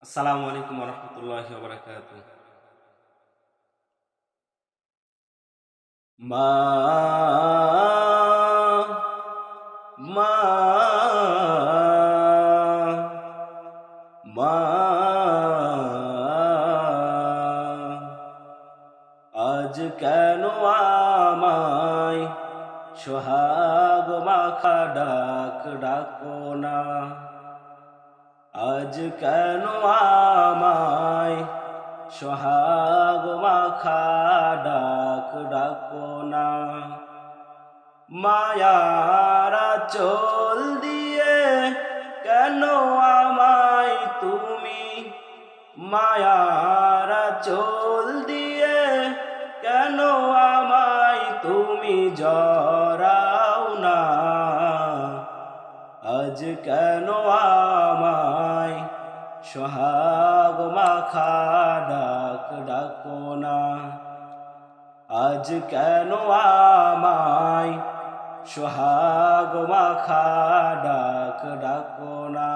আসসালামু আলাইকুম ওরহমতুল্লাহি ওয়াবারাকাতুহ। মা মা মা আজ কেন আমায় সোহাগ মাখা ডাকো না। আজ কেন আমায় সোহাগ মাখা ডাকো না। মায়ারা চোল দিয়ে কেন আমায় তুমি, মায়ারা চোল দিয়ে কেন আমায় তুমি জড়াও না। আজ কেন আমায় সোহাগ মাখা ডাকো না। আজ কেন আমায় সোহাগ মাখা ডাকো না।